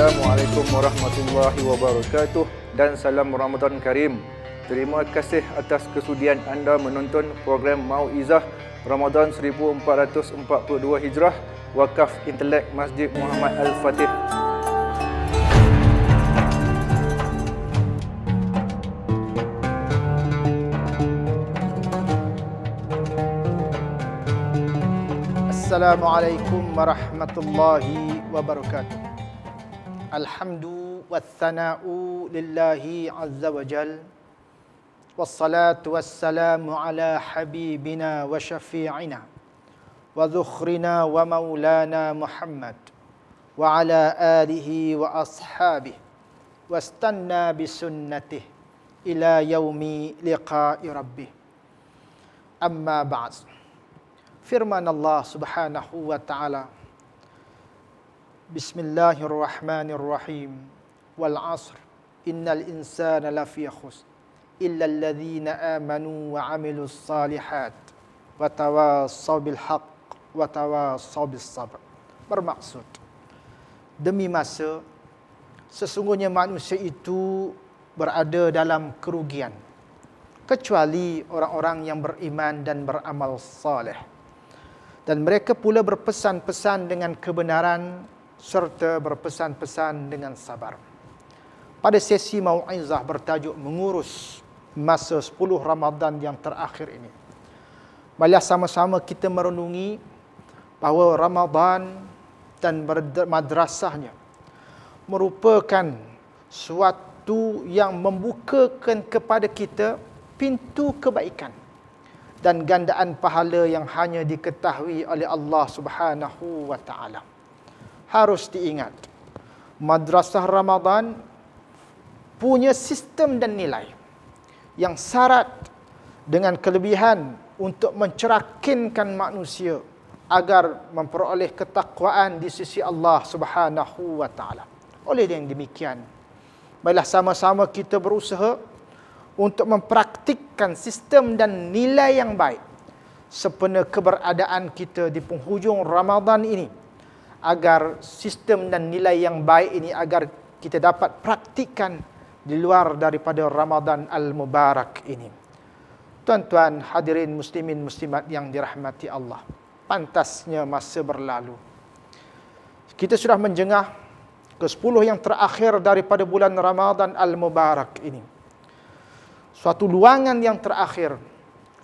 Assalamualaikum warahmatullahi wabarakatuh dan salam Ramadan Karim. Terima kasih atas kesudian anda menonton program Mau'izah Ramadan 1442 Hijrah Wakaf Intelek Masjid Muhammad Al-Fatih. Assalamualaikum warahmatullahi wabarakatuh. Alhamdu wassana'u lillahi azza wa jal. Wassalatu wassalamu ala habibina wa syafi'ina wa dhukhrina wa maulana Muhammad wa ala alihi wa ashabihi wastanna bisunnatih ila yaumi liqa'i rabbih. Amma ba'd. Firman Allah Subhanahu wa taala, Bismillahirrahmanirrahim, wal 'asr innal insana lafi khusr illa alladhina amanu wa 'amilus salihat wa tawassaw bil haqq wa tawassaw bis sabr. Bermaksud, demi masa sesungguhnya manusia itu berada dalam kerugian kecuali orang-orang yang beriman dan beramal saleh. Dan mereka pula berpesan-pesan dengan kebenaran serta berpesan-pesan dengan sabar. Pada sesi Mau'izah bertajuk mengurus masa 10 Ramadan yang terakhir ini, marilah sama-sama kita merenungi bahawa Ramadan dan madrasahnya merupakan suatu yang membukakan kepada kita pintu kebaikan dan gandaan pahala yang hanya diketahui oleh Allah Subhanahu wa taala. Harus diingat, madrasah Ramadan punya sistem dan nilai yang syarat dengan kelebihan untuk mencerahkinkan manusia agar memperoleh ketakwaan di sisi Allah Subhanahu wa taala. Oleh yang demikian, marilah sama-sama kita berusaha untuk mempraktikkan sistem dan nilai yang baik sempena keberadaan kita di penghujung Ramadan ini, agar sistem dan nilai yang baik ini agar kita dapat praktikkan di luar daripada Ramadan Al-Mubarak ini. Tuan-tuan hadirin muslimin muslimat yang dirahmati Allah, pantasnya masa berlalu. Kita sudah menjengah ke 10 yang terakhir daripada bulan Ramadan Al-Mubarak ini. Suatu luangan yang terakhir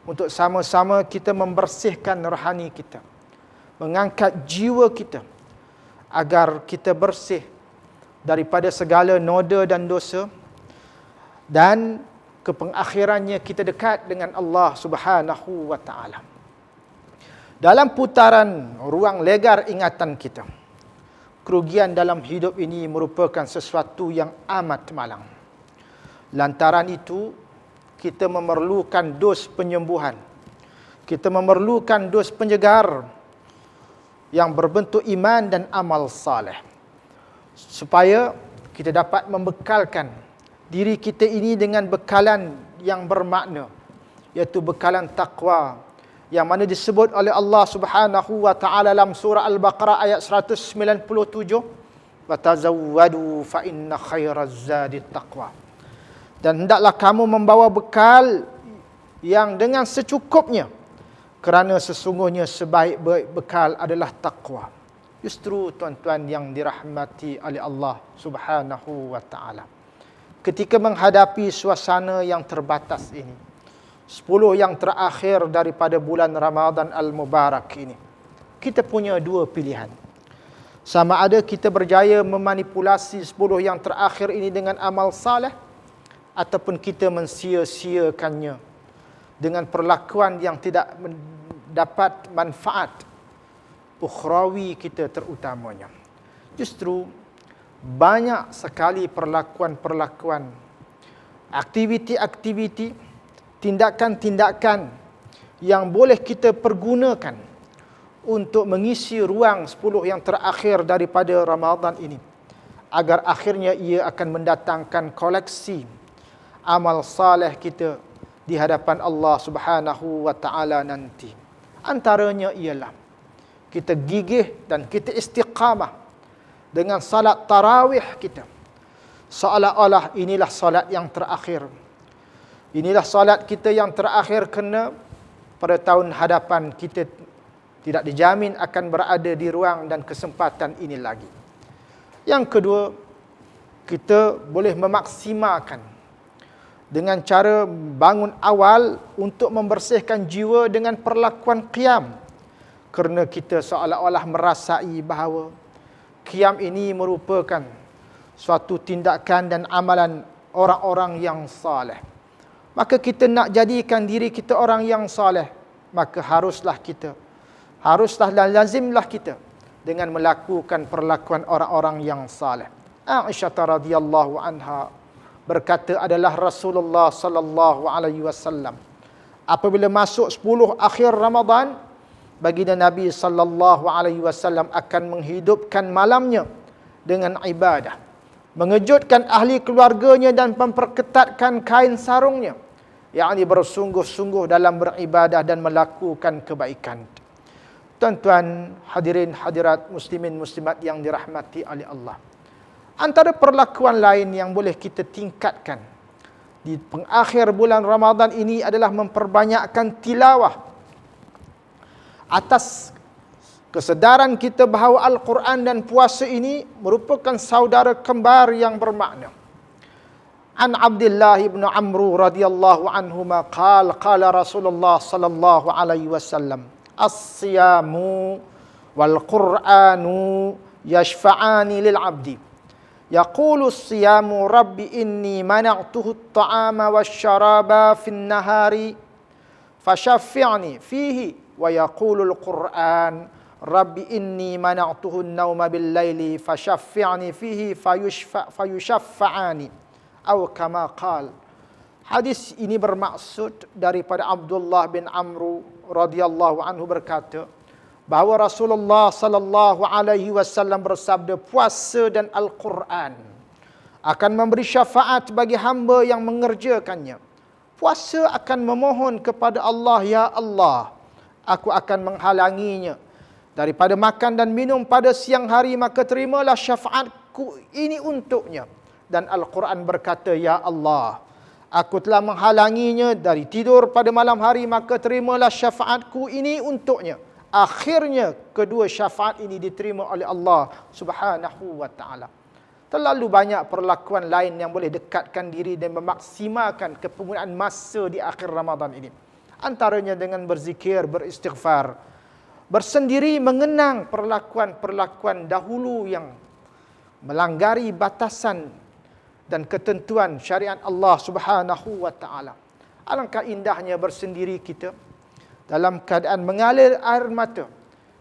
untuk sama-sama kita membersihkan rohani kita, mengangkat jiwa kita agar kita bersih daripada segala noda dan dosa, dan ke pengakhirannya kita dekat dengan Allah Subhanahu wa taala. Dalam putaran ruang legar ingatan kita, kerugian dalam hidup ini merupakan sesuatu yang amat malang. Lantaran itu, kita memerlukan dos penyembuhan. Kita memerlukan dos penyegar yang berbentuk iman dan amal saleh, supaya kita dapat membekalkan diri kita ini dengan bekalan yang bermakna, iaitu bekalan takwa, yang mana disebut oleh Allah Subhanahu wa taala dalam surah Al-Baqarah ayat 197, "Wa tazawwadu fa inna khairaz zadi taqwa." Dan hendaklah kamu membawa bekal yang dengan secukupnya, kerana sesungguhnya sebaik-baik bekal adalah takwa. Justru tuan-tuan yang dirahmati oleh Allah Subhanahu wa taala, ketika menghadapi suasana yang terbatas ini, 10 yang terakhir daripada bulan Ramadan Al-Mubarak ini, kita punya dua pilihan. Sama ada kita berjaya memanipulasi 10 yang terakhir ini dengan amal saleh, ataupun kita mensia-siakannya dengan perlakuan yang tidak mendapat manfaat ukhrawi kita terutamanya. Justru banyak sekali perlakuan-perlakuan, aktiviti-aktiviti, tindakan-tindakan yang boleh kita pergunakan untuk mengisi ruang 10 yang terakhir daripada Ramadan ini, agar akhirnya ia akan mendatangkan koleksi amal saleh kita di hadapan Allah Subhanahu wa taala nanti. Antaranya ialah kita gigih dan kita istiqamah dengan salat tarawih kita. Seolah-olah inilah salat yang terakhir. Inilah salat kita yang terakhir, kerana pada tahun hadapan kita tidak dijamin akan berada di ruang dan kesempatan ini lagi. Yang kedua, kita boleh memaksimalkan dengan cara bangun awal untuk membersihkan jiwa dengan perlakuan qiyam. Kerana kita seolah-olah merasai bahawa qiyam ini merupakan suatu tindakan dan amalan orang-orang yang saleh. Maka kita nak jadikan diri kita orang yang saleh, maka haruslah dan lazimlah kita dengan melakukan perlakuan orang-orang yang saleh. Aisyah radhiyallahu anha berkata, adalah Rasulullah sallallahu alaihi wasallam apabila masuk 10 akhir Ramadan, baginda Nabi sallallahu alaihi wasallam akan menghidupkan malamnya dengan ibadah, mengejutkan ahli keluarganya dan memperketatkan kain sarungnya, yakni bersungguh-sungguh dalam beribadah dan melakukan kebaikan. Tuan-tuan, hadirin hadirat muslimin muslimat yang dirahmati oleh Allah, antara perlakuan lain yang boleh kita tingkatkan di pengakhir bulan Ramadan ini adalah memperbanyakkan tilawah, atas kesedaran kita bahawa Al-Quran dan puasa ini merupakan saudara kembar yang bermakna. An Abdullah ibn Amru radhiyallahu anhuma qala Rasulullah sallallahu alaihi wasallam, as-siyamu wal Qur'anu yashfa'ani lil 'abdi. Yaqulu as-siyamu rabbi inni mana'tuhu at-ta'ama wasyaraba fin nahari fashaffi'ni fihi, wa yaqulu al-Qur'an rabbi inni mana'tuhu an-nawma bil laili fashaffi'ni fihi fayushafa'ani. Atau kama qal. Hadis ini bermaksud daripada Abdullah bin Amru radhiyallahu anhu berkata bahawa Rasulullah sallallahu alaihi wasallam bersabda, puasa dan Al-Quran akan memberi syafaat bagi hamba yang mengerjakannya. Puasa akan memohon kepada Allah, ya Allah, aku akan menghalanginya daripada makan dan minum pada siang hari, maka terimalah syafaatku ini untuknya. Dan Al-Quran berkata, ya Allah, aku telah menghalanginya dari tidur pada malam hari, maka terimalah syafaatku ini untuknya. Akhirnya kedua syafaat ini diterima oleh Allah Subhanahu wa ta'ala. Terlalu banyak perlakuan lain yang boleh dekatkan diri dan memaksimalkan kepenggunaan masa di akhir Ramadan ini. Antaranya dengan berzikir, beristighfar, bersendiri mengenang perlakuan-perlakuan dahulu yang melanggari batasan dan ketentuan syariat Allah Subhanahu wa ta'ala. Alangkah indahnya bersendiri kita dalam keadaan mengalir air mata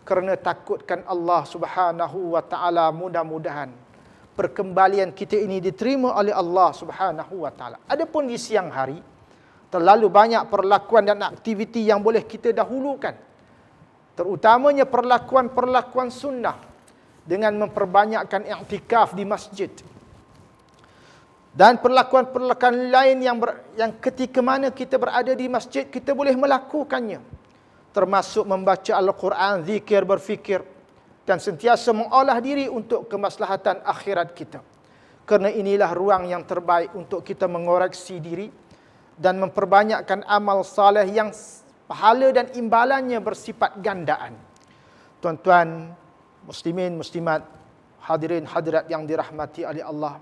kerana takutkan Allah Subhanahu wa ta'ala. Mudah-mudahan perkembalian kita ini diterima oleh Allah Subhanahu wa ta'ala. Adapun di siang hari, terlalu banyak perlakuan dan aktiviti yang boleh kita dahulukan, terutamanya perlakuan-perlakuan sunnah dengan memperbanyakkan i'tikaf di masjid, dan perlakuan-perlakuan lain yang ketika mana kita berada di masjid kita boleh melakukannya, termasuk membaca Al-Quran, zikir, berfikir, dan sentiasa mengolah diri untuk kemaslahatan akhirat kita. Kerana inilah ruang yang terbaik untuk kita mengoreksi diri dan memperbanyakkan amal saleh yang pahala dan imbalannya bersifat gandaan. Tuan-tuan, muslimin, muslimat, hadirin hadirat yang dirahmati oleh Allah.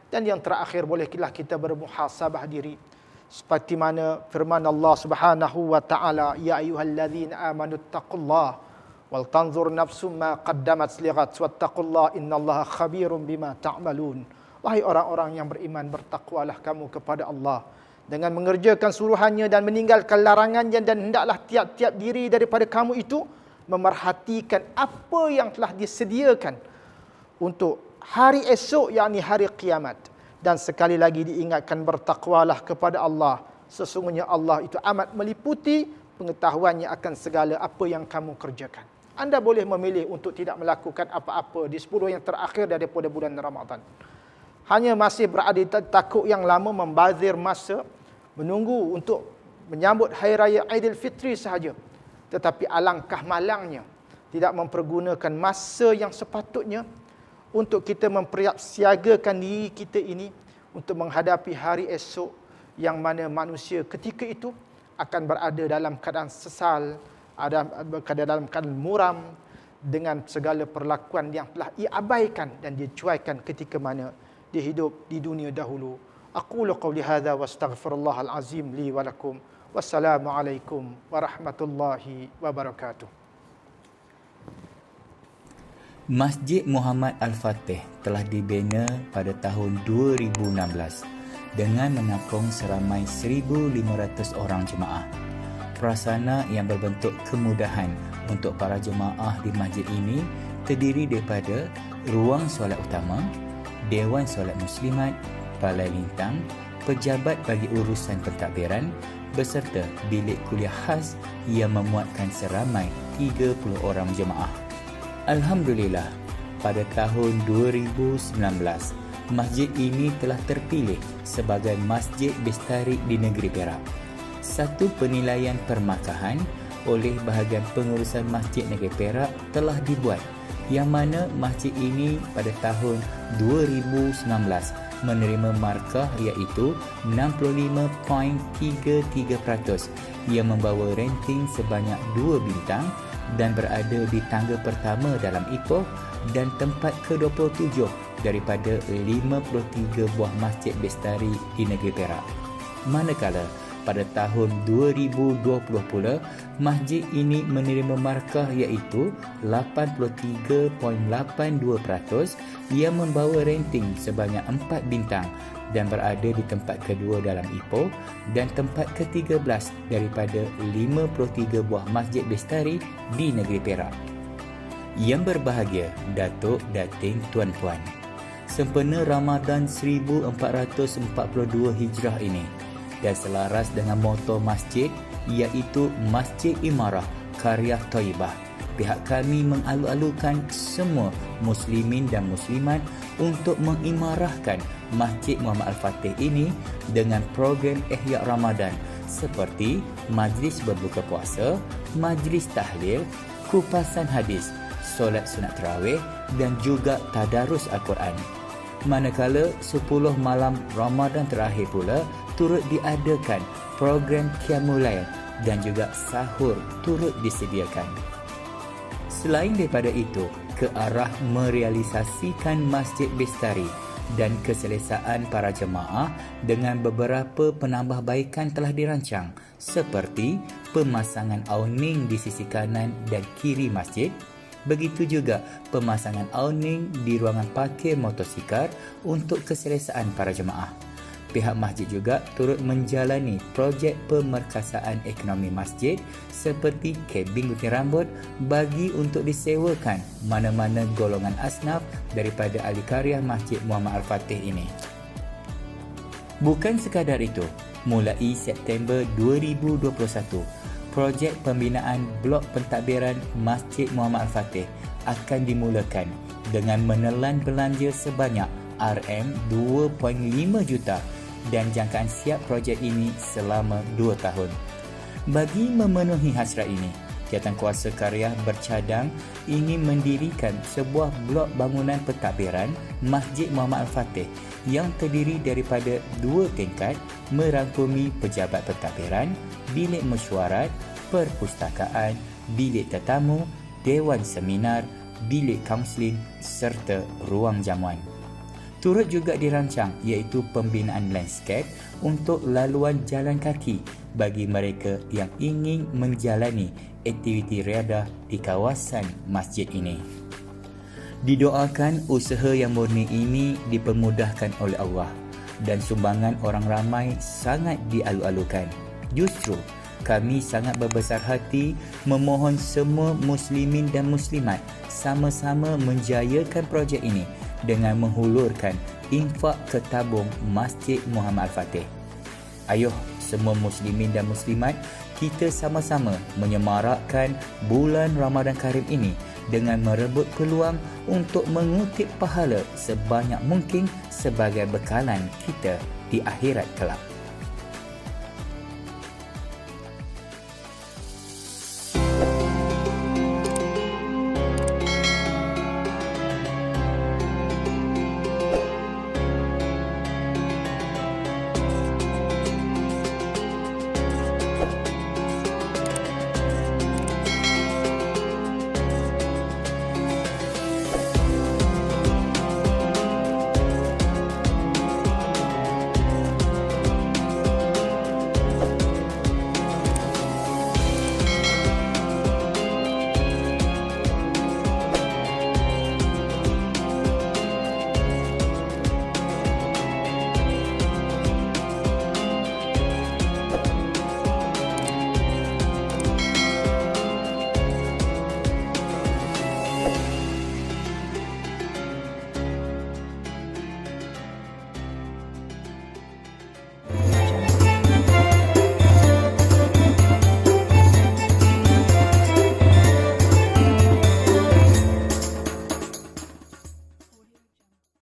Dan yang terakhir, bolehlah kita bermuhasabah diri seperti mana firman Allah Subhanahu wa ta'ala, ya ayyuhalladzina amanu taqullaha wal tanzur nafsum ma qaddamat lighat wattaqullaha innallaha khabirum bima ta'malun. Wahai orang-orang yang beriman, bertakwalah kamu kepada Allah dengan mengerjakan suruhannya dan meninggalkan larangannya, dan hendaklah tiap-tiap diri daripada kamu itu memerhatikan apa yang telah disediakan untuk hari esok, yakni hari kiamat. Dan sekali lagi diingatkan, bertakwalah kepada Allah, sesungguhnya Allah itu amat meliputi pengetahuannya akan segala apa yang kamu kerjakan. Anda boleh memilih untuk tidak melakukan apa-apa di 10 yang terakhir daripada bulan Ramadan. Hanya masih berada di takuk yang lama, membazir masa, menunggu untuk menyambut Hari Raya Aidilfitri sahaja. Tetapi alangkah malangnya tidak mempergunakan masa yang sepatutnya untuk kita mempersiagakan diri kita ini untuk menghadapi hari esok yang mana manusia ketika itu akan berada dalam keadaan sesal, berada dalam keadaan muram dengan segala perlakuan yang telah ia abaikan dan dia cuaikan ketika mana dia hidup di dunia dahulu. Aqulu qawli hadza wa astaghfirullahal azim li wa lakum. Wassalamualaikum warahmatullahi wabarakatuh. Masjid Muhammad Al-Fatih telah dibina pada tahun 2016 dengan menampung seramai 1,500 orang jemaah. Prasarana yang berbentuk kemudahan untuk para jemaah di masjid ini terdiri daripada ruang solat utama, dewan solat muslimat, balai lintang, pejabat bagi urusan pentadbiran beserta bilik kuliah khas yang memuatkan seramai 30 orang jemaah. Alhamdulillah, pada tahun 2019, masjid ini telah terpilih sebagai Masjid Bestari di Negeri Perak. Satu penilaian permakahan oleh bahagian pengurusan Masjid Negeri Perak telah dibuat, yang mana masjid ini pada tahun 2019 menerima markah iaitu 65.33% yang membawa ranking sebanyak 2 bintang dan berada di tangga pertama dalam Ipoh dan tempat ke-27 daripada 53 buah masjid bestari di Negeri Perak. Manakala pada tahun 2020 pula, masjid ini menerima markah iaitu 83.82% yang membawa rating sebanyak 4 bintang dan berada di tempat kedua dalam Ipoh dan tempat ke-13 daripada 53 buah masjid bestari di Negeri Perak. Yang berbahagia, Datuk, Dating, Tuan-Puan, sempena Ramadan 1442 Hijrah ini dan selaras dengan moto masjid iaitu Masjid Imarah Karya Thayyibah, pihak kami mengalu-alukan semua muslimin dan muslimat untuk mengimarahkan Masjid Muhammad Al-Fatih ini dengan program Ihya Ramadan seperti majlis berbuka puasa, majlis tahlil, kupasan hadis, solat sunat tarawih dan juga tadarus Al-Quran. Manakala 10 malam Ramadan terakhir pula turut diadakan program Qiyamul Lail dan juga sahur turut disediakan. Selain daripada itu, ke arah merealisasikan Masjid Bestari dan keselesaan para jemaah dengan beberapa penambahbaikan telah dirancang seperti pemasangan awning di sisi kanan dan kiri masjid. Begitu juga pemasangan awning di ruangan parkir motosikal untuk keselesaan para jemaah. Pihak masjid juga turut menjalani projek pemerkasaan ekonomi masjid seperti kabin gunting rambut bagi untuk disewakan mana-mana golongan asnaf daripada ahli karya Masjid Muhammad Al-Fatih ini. Bukan sekadar itu, mulai September 2021, projek pembinaan blok pentadbiran Masjid Muhammad Al-Fatih akan dimulakan dengan menelan belanja sebanyak RM2.5 juta dan jangkaan siap projek ini selama 2 tahun. Bagi memenuhi hasrat ini, Jawatankuasa Karya bercadang ingin mendirikan sebuah blok bangunan pentadbiran Masjid Muhammad Al-Fatih yang terdiri daripada 2 tingkat merangkumi pejabat pentadbiran, bilik mesyuarat, perpustakaan, bilik tetamu, dewan seminar, bilik kaunseling serta ruang jamuan. Turut juga dirancang iaitu pembinaan landscape untuk laluan jalan kaki bagi mereka yang ingin menjalani aktiviti riadah di kawasan masjid ini. Didoakan usaha yang murni ini dipermudahkan oleh Allah dan sumbangan orang ramai sangat dialu-alukan. Justru kami sangat berbesar hati memohon semua muslimin dan muslimat sama-sama menjayakan projek ini dengan menghulurkan infak ke tabung Masjid Muhammad Al-Fatih. Ayuh semua muslimin dan muslimat, kita sama-sama menyemarakkan bulan Ramadan Karim ini dengan merebut peluang untuk mengutip pahala sebanyak mungkin sebagai bekalan kita di akhirat kelak.